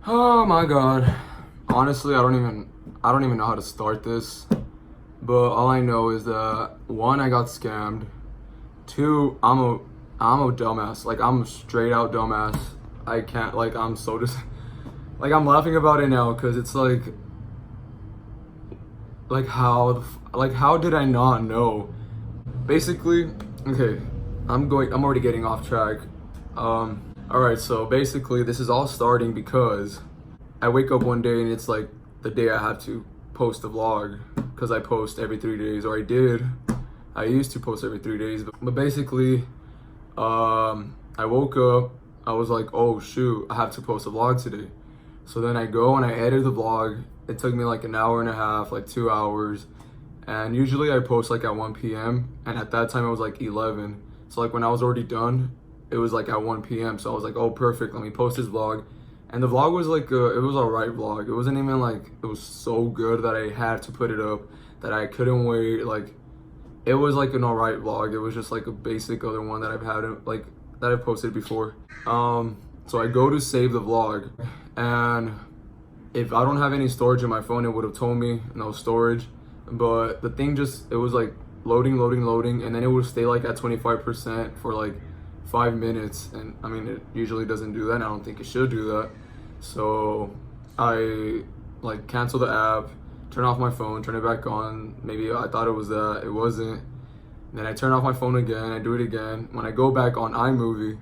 Oh my god. Honestly, I don't even know how to start this. But all I know is that one, I got scammed. Two, I'm a dumbass. Like I'm a straight out dumbass. I can't like I'm so just like I'm laughing about it now because it's like how did I not know? Basically, okay, I'm already getting off track. All right, so basically this is all starting because I wake up one day and it's like the day I have to post a vlog because I post every 3 days, or I did. I used to post every 3 days, but basically, I woke up. I was like, oh shoot, I have to post a vlog today. So then I go and I edit the vlog. It took me like an hour and a half, like 2 hours. And usually I post like at 1 p.m. And at that time it was like 11. So like when I was already done, it was like at 1 p.m. So I was like, oh perfect, let me post this vlog. And the vlog was like, it was a right vlog. It wasn't even like, it was so good that I had to put it up, that I couldn't wait. Like, it was like an alright vlog. It was just like a basic other one that I've had, like, that I've posted before. So I go to save the vlog, and if I don't have any storage in my phone, it would have told me no storage. But the thing just, it was like loading, and then it would stay like at 25% for like 5 minutes. And I mean, it usually doesn't do that, and I don't think it should do that. So I like cancel the app, turn off my phone, turn it back on. Maybe I thought it was that, it wasn't. Then I turn off my phone again, I do it again. When I go back on iMovie,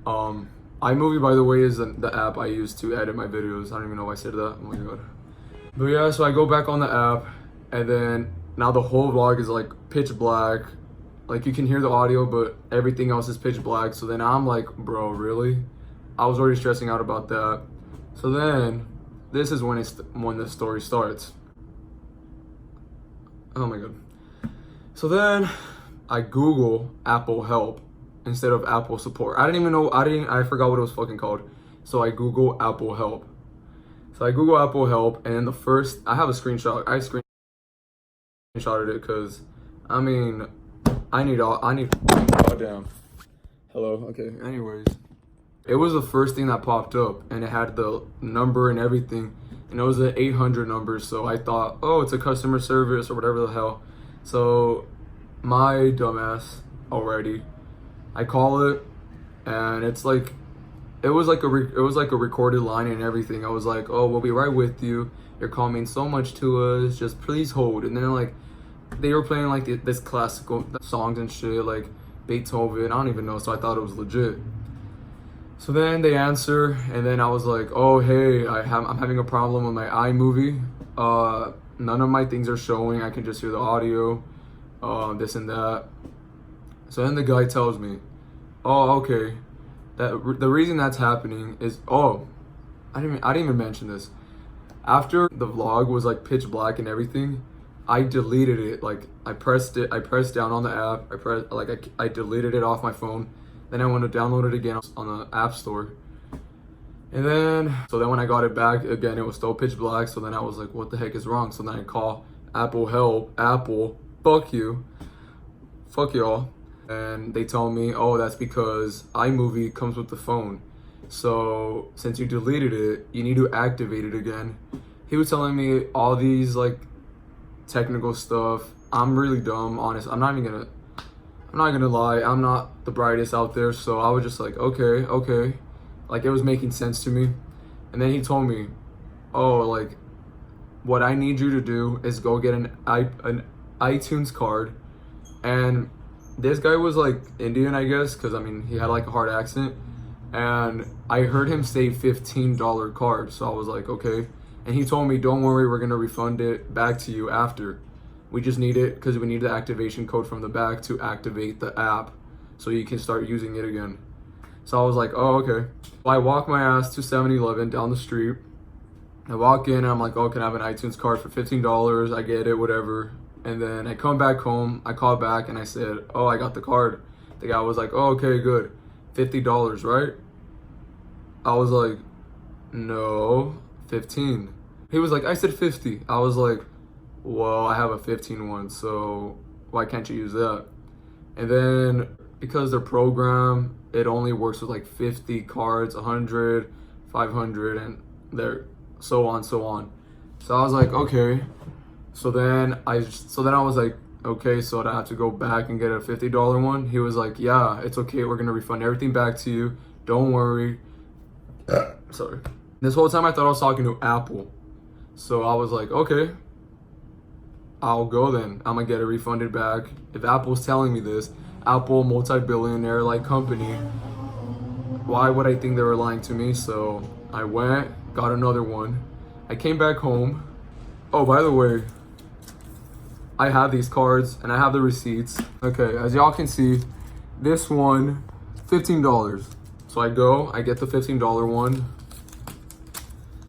iMovie, by the way, is the app I use to edit my videos. I don't even know if I said that. Oh my god. But yeah, so I go back on the app, and then now the whole vlog is like pitch black. Like you can hear the audio, but everything else is pitch black. So then I'm like, bro, really? I was already stressing out about that. So then this is when the story starts. Oh my god. So then I Google Apple Help instead of Apple Support. I didn't even know, I forgot what it was fucking called. So I Google Apple Help. So I Google Apple Help, and then I have a screenshot. I screenshotted it because, I mean, I need, oh damn. Hello, okay, anyways. It was the first thing that popped up, and it had the number and everything, and it was an 800 number, so I thought, oh, it's a customer service or whatever the hell. So my dumbass already, I call it, and it's like, it was like a recorded line and everything. I was like, oh, we'll be right with you. Your call means so much to us. Just please hold. And then like, they were playing like this classical songs and shit, like Beethoven. I don't even know. So I thought it was legit. So then they answer, and then I was like, oh hey, I'm having a problem with my iMovie. None of my things are showing. I can just hear the audio, this and that. So then the guy tells me, oh okay, that the reason that's happening is, oh, I didn't even mention this. After the vlog was like pitch black and everything, I deleted it. Like I pressed down on the app. I deleted it off my phone. Then I went to download it again on the app store. And then, so then when I got it back again, it was still pitch black. So then I was like, what the heck is wrong? So then I call Apple Help. Apple, fuck you. Fuck y'all. And they tell me, oh, that's because iMovie comes with the phone. So since you deleted it, you need to activate it again. He was telling me all these like technical stuff. I'm really dumb, honest. I'm not gonna lie, I'm not the brightest out there, so I was just like, okay. Like, it was making sense to me. And then he told me, oh, like, what I need you to do is go get an iTunes card. And this guy was, like, Indian, I guess, because, I mean, he had, like, a hard accent. And I heard him say $15 card, so I was like, okay. And he told me, don't worry, we're gonna refund it back to you after. We just need it because we need the activation code from the back to activate the app so you can start using it again. So I was like, oh, okay. I walk my ass to 7-Eleven down the street. I walk in and I'm like, oh, can I have an iTunes card for $15? I get it, whatever. And then I come back home, I call back and I said, oh, I got the card. The guy was like, oh, okay, good. $50, right? I was like, no, 15. He was like, I said 50. I was like, well, I have a 15 one, so why can't you use that? And then because their program, it only works with like 50 cards, 100, 500, and there, so on, so on. So I was like, okay. So then I was like, okay, so I have to go back and get a $50 one. He was like, yeah, it's okay. We're gonna refund everything back to you. Don't worry. Sorry. This whole time I thought I was talking to Apple. So I was like, okay, I'll go then. I'm gonna get it refunded back. If Apple's telling me this, Apple, multi-billionaire like company, why would I think they were lying to me? So I went, got another one. I came back home. Oh, by the way, I have these cards and I have the receipts. Okay, as y'all can see, this one, $15. So I go, I get the $15 one.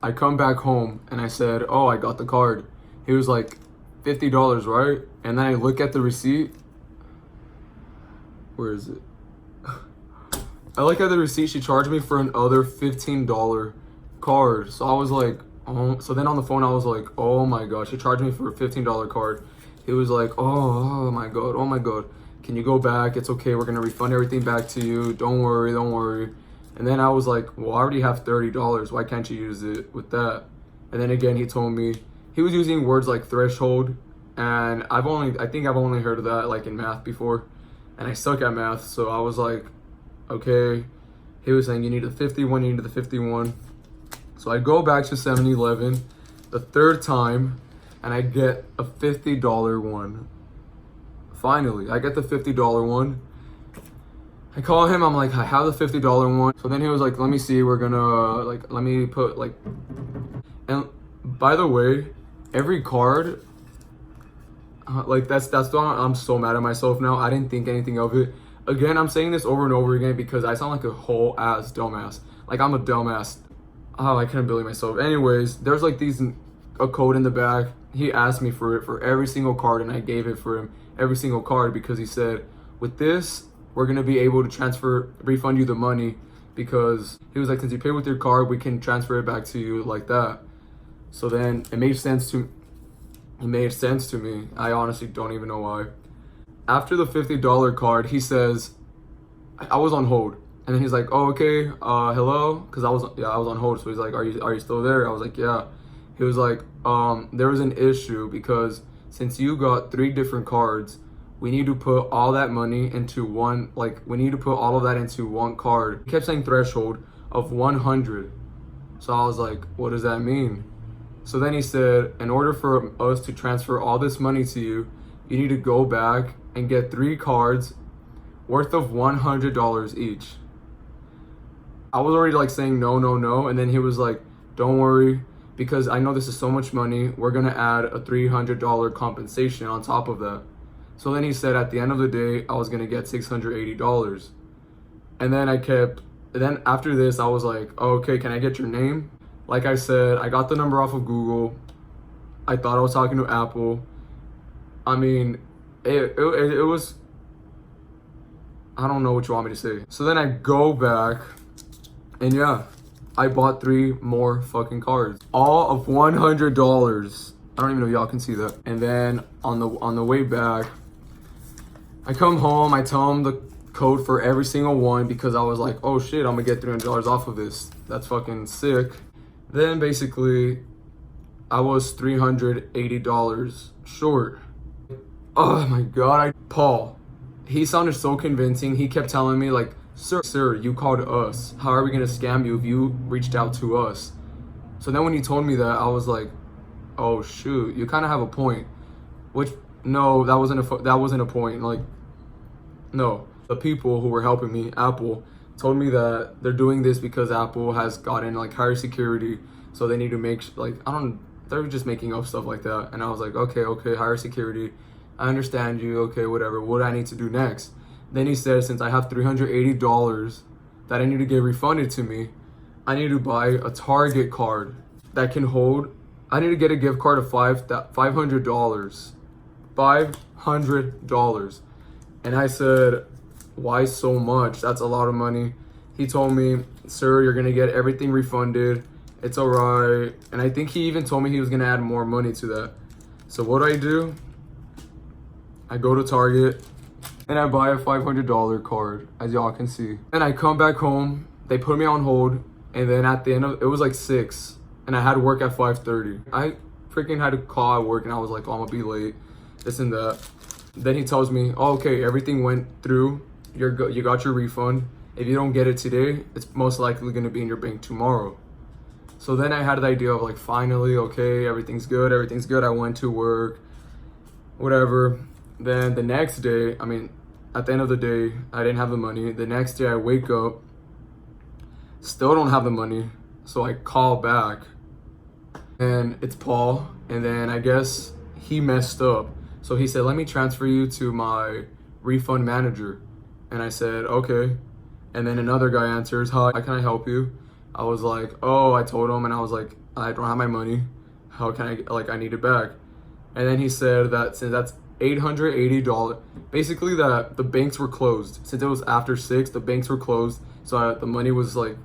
I come back home and I said, oh, I got the card. He was like, $50, right? And then I look at the receipt. Where is it? I look at the receipt. She charged me for another $15 card. So I was like, oh. So then on the phone, I was like, oh my God. She charged me for a $15 card. He was like, oh my God. Oh my God. Can you go back? It's okay. We're going to refund everything back to you. Don't worry. Don't worry. And then I was like, well, I already have $30. Why can't you use it with that? And then again, he told me, he was using words like threshold. And I think I've only heard of that like in math before. And I suck at math. So I was like, okay. He was saying you need the 51, you need the 51. So I go back to 7-Eleven the third time and I get a $50 one. Finally, I get the $50 one. I call him, I'm like, I have the $50 one. So then he was like, let me see, we're gonna, like, let me put, like, and by the way, every card, like, that's the one, I'm so mad at myself now. I didn't think anything of it. Again, I'm saying this over and over again because I sound like a whole ass dumbass. Like, I'm a dumbass. Oh, I couldn't believe myself. Anyways, there's like a code in the back. He asked me for it for every single card and I gave it for him every single card because he said, with this, we're going to be able to refund you the money because he was like, since you pay with your card, we can transfer it back to you like that. So then it made sense to me. I honestly don't even know why. After the $50 card, he says, I was on hold. And then he's like, oh, okay, hello? Because I was on hold. So he's like, are you still there? I was like, yeah. He was like, there was an issue because since you got 3 different cards, we need to put all that money into one, like, we need to put all of that into one card. He kept saying threshold of 100. So I was like, what does that mean? So then he said, in order for us to transfer all this money to you, you need to go back and get 3 cards worth of $100 each. I was already like saying no, no, no. And then he was like, don't worry, because I know this is so much money. We're going to add a $300 compensation on top of that. So then he said at the end of the day, I was going to get $680. And then after this, I was like, oh, okay, can I get your name? Like I said, I got the number off of Google. I thought I was talking to Apple. I mean, it was, I don't know what you want me to say. So then I go back and yeah, I bought 3 more fucking cards, all of $100. I don't even know if y'all can see that. And then on the way back, I come home, I tell him the code for every single one because I was like, oh shit, I'm gonna get $300 off of this. That's fucking sick. Then basically, I was $380 short. Oh my God, Paul, he sounded so convincing. He kept telling me like, sir, you called us. How are we gonna scam you if you reached out to us? So then when he told me that, I was like, oh shoot, you kind of have a point. Which, no, that wasn't a point. Like, no, the people who were helping me, Apple, told me that they're doing this because Apple has gotten like higher security, so they need to make they're just making up stuff like that. And I was like, okay, higher security, I understand you, okay, whatever. What do I need to do next? Then he said, since I have $380 that I need to get refunded to me, I need to buy a Target card that can hold, I need to get a gift card of $500. $500. And I said, why so much? That's a lot of money. He told me, sir, you're gonna get everything refunded. It's all right. And I think he even told me he was gonna add more money to that. So what do? I go to Target and I buy a $500 card, as y'all can see. And I come back home, they put me on hold. And then at the end of it was like 6, and I had to work at 5:30. I freaking had to call at work, and I was like, oh, I'm gonna be late, this and that. Then he tells me, oh, okay, everything went through. You got your refund. If you don't get it today, it's most likely gonna be in your bank tomorrow. So then I had the idea of like, finally, okay, everything's good. I went to work, whatever. Then the next day, I mean, at the end of the day, I didn't have the money. The next day I wake up, still don't have the money. So I call back, and it's Paul. And then I guess he messed up. So he said, let me transfer you to my refund manager. And I said, okay. And then another guy answers, hi, how can I help you? I was like, oh, I told him, and I was like, I don't have my money. How can I, like, I need it back. And then he said that since that's $880, basically that the banks were closed. Since it was after 6, the banks were closed. So the money was like,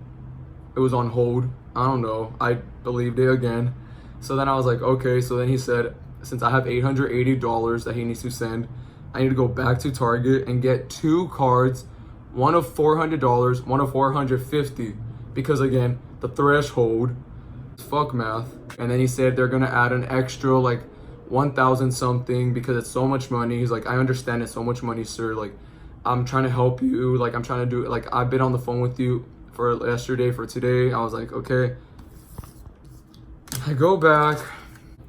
it was on hold. I don't know. I believed it again. So then I was like, okay. So then he said, since I have $880 that he needs to send, I need to go back to Target and get 2 cards, one of $400, one of $450. Because again, the threshold, fuck math. And then he said they're gonna add an extra like 1,000 something because it's so much money. He's like, I understand it's so much money, sir. Like, I'm trying to help you. Like, I'm trying to do it. Like, I've been on the phone with you for yesterday, for today. I was like, okay. I go back,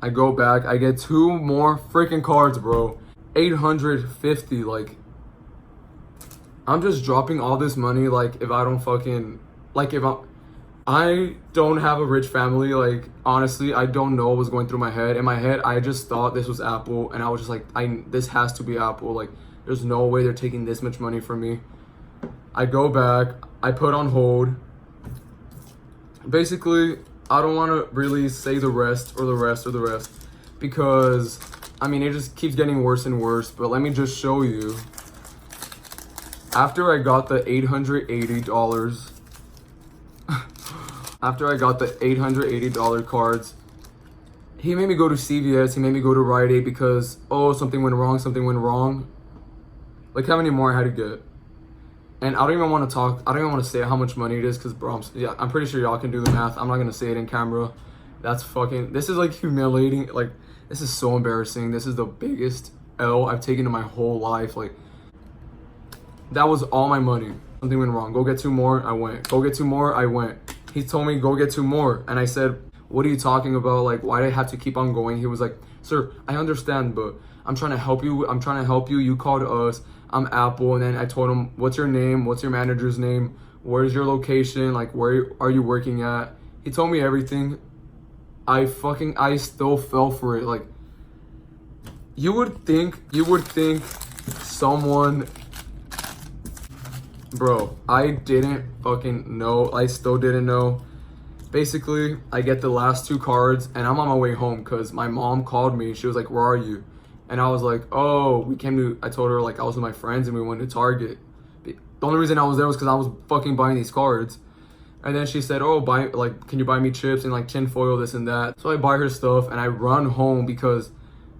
I get 2 more freaking cards, bro. 850, like, I'm just dropping all this money, like, if I don't fucking, like, if I don't have a rich family, like, honestly, I don't know what was going through my head. In my head, I just thought this was Apple, and I was just like, this has to be Apple, like, there's no way they're taking this much money from me. I go back, I put on hold. Basically, I don't want to really say the rest, because, I mean, it just keeps getting worse and worse, but let me just show you. After I got the $880, after I got the $880 cards, he made me go to CVS, he made me go to Rite Aid because, oh, something went wrong. Like, how many more I had to get? And I don't even want to say how much money it is because, bro, I'm pretty sure y'all can do the math. I'm not going to say it in camera. This is like humiliating. Like, this is so embarrassing. This is the biggest L I've taken in my whole life. Like, that was all my money. Something went wrong. Go get 2 more. I went. Go get 2 more. I went. He told me, go get 2 more. And I said, what are you talking about? Like, why do I have to keep on going? He was like, sir, I understand, but I'm trying to help you. You called us. I'm Apple. And then I told him, what's your name? What's your manager's name? Where's your location? Like, where are you working at? He told me everything. I still fell for it. Like, you would think someone, bro, I didn't fucking know. I still didn't know. Basically, I get the last 2 cards and I'm on my way home because my mom called me. She was like, where are you? And I was like, oh, I told her, like, I was with my friends and we went to Target. The only reason I was there was because I was fucking buying these cards. And then she said, oh, can you buy me chips and like tin foil, this and that. So I buy her stuff and I run home because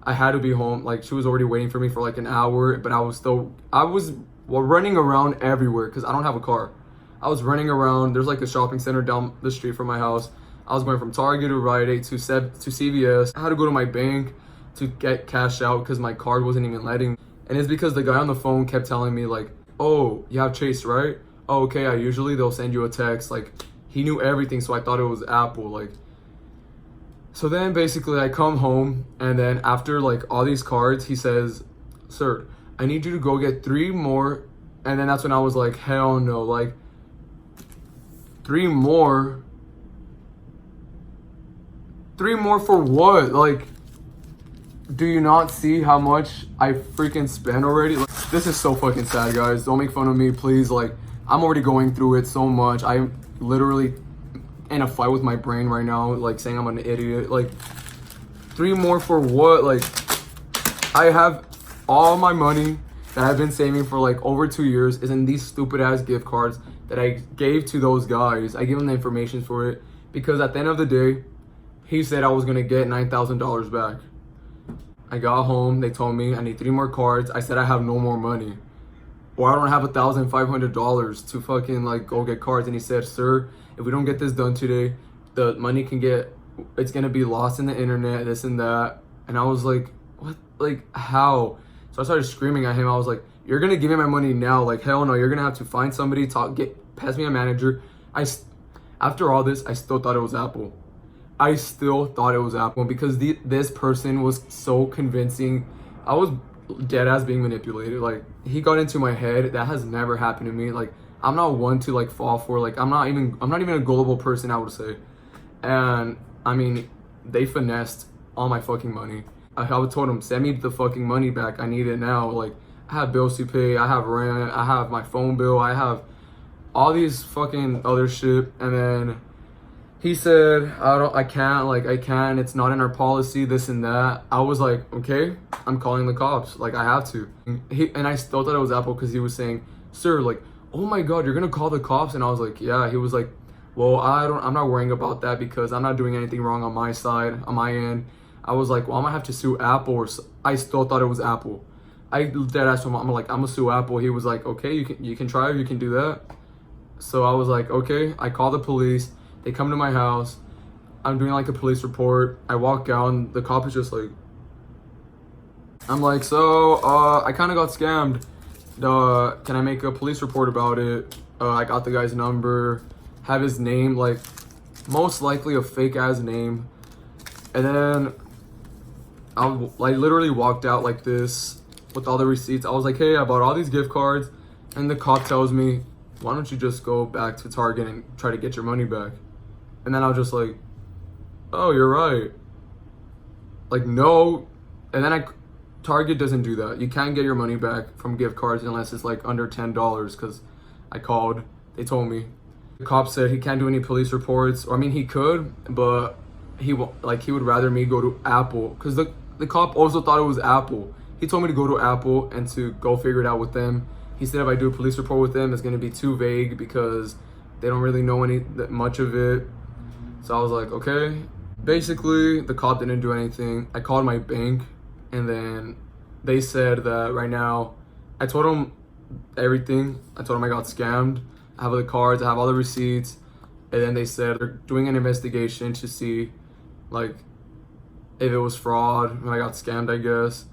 I had to be home. Like, she was already waiting for me for like an hour, but I was running around everywhere because I don't have a car. I was running around. There's like a shopping center down the street from my house. I was going from Target to Rite Aid to CVS. I had to go to my bank to get cash out because my card wasn't even letting. And it's because the guy on the phone kept telling me like, oh, you have Chase, right? Oh, okay, they'll send you a text. Like, he knew everything, so I thought it was Apple. Like, so then basically I come home, and then after like all these cards, he says, sir, I need you to go get 3 more. And then that's when I was like, hell no, like, 3 more? 3 more for what? Like, do you not see how much I freaking spent already? Like, this is so fucking sad, guys. Don't make fun of me, please. Like, I'm already going through it so much. I'm literally in a fight with my brain right now, like, saying I'm an idiot. Like, 3 more for what? Like, I have all my money that I've been saving for like over 2 years is in these stupid ass gift cards that I gave to those guys. I gave them the information for it because at the end of the day, he said I was gonna get $9,000 back. I got home, they told me I need 3 more cards. I said I have no more money. Or I don't have $1,500 to fucking like go get cards. And he said, sir, if we don't get this done today, the money it's gonna be lost in the internet, this and that. And I was like, what? Like, how? So I started screaming at him. I was like, you're gonna give me my money now? Like, hell no, you're gonna have to find somebody, pass me a manager. After all this, I still thought it was Apple. I still thought it was Apple because this person was so convincing. I was dead ass being manipulated. Like, he got into my head. That has never happened to me. Like, I'm not one to like fall for, like, I'm not even a gullible person, I would say. And I mean, they finessed all my fucking money. I told him, send me the fucking money back. I need it now. Like, I have bills to pay. I have rent. I have my phone bill. I have all these fucking other shit. And then he said, I can't, it's not in our policy, this and that. I was like, okay, I'm calling the cops. Like, I have to. And I still thought it was Apple because he was saying, sir, like, oh my God, you're gonna call the cops? And I was like, yeah. He was like, well, I'm not worrying about that because I'm not doing anything wrong on my side, on my end. I was like, well, I'm gonna have to sue Apple. I still thought it was Apple. I dead asked him, I'm gonna sue Apple. He was like, okay, you can try, you can do that. So I was like, okay. I call the police. They come to my house. I'm doing like a police report. I walk out and the cop is just like, I'm like, so I kind of got scammed. Can I make a police report about it? I got the guy's number, have his name, like most likely a fake ass name. And then I literally walked out like this with all the receipts. I was like, hey, I bought all these gift cards. And the cop tells me, why don't you just go back to Target and try to get your money back? And then I was just like, oh, you're right. Like, no. And then Target doesn't do that. You can't get your money back from gift cards unless it's like under $10, because I called. They told me. The cop said he can't do any police reports. Or, I mean, he could, but he would rather me go to Apple, because the cop also thought it was Apple. He told me to go to Apple and to go figure it out with them. He said if I do a police report with them, it's going to be too vague because they don't really know much of it. So I was like, okay. Basically, the cop didn't do anything. I called my bank, and then they said that right now, I told them everything. I told them I got scammed. I have the cards, I have all the receipts. And then they said they're doing an investigation to see, like, if it was fraud, and I got scammed, I guess.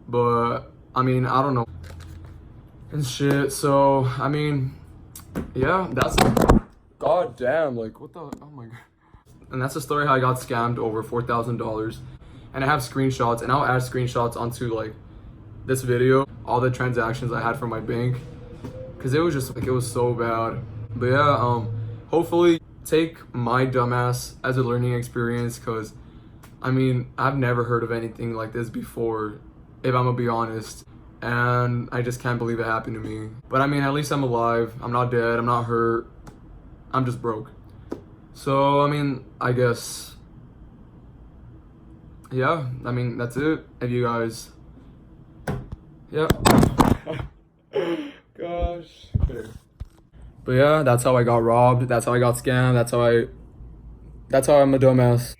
But, I mean, I don't know. And shit, so, I mean, yeah, that's, god damn, like, what the, oh my god. And that's the story how I got scammed over $4,000. And I have screenshots, and I'll add screenshots onto, like, this video, all the transactions I had from my bank, because it was just, like, it was so bad. But yeah, hopefully take my dumbass as a learning experience, because, I mean, I've never heard of anything like this before, if I'm gonna be honest. And I just can't believe it happened to me. But I mean, at least I'm alive. I'm not dead. I'm not hurt. I'm just broke. So, I mean, I guess, yeah, I mean, that's it. If you guys, yeah. Gosh. But yeah, that's how I got robbed. That's how I got scammed. That's how I'm a dumbass.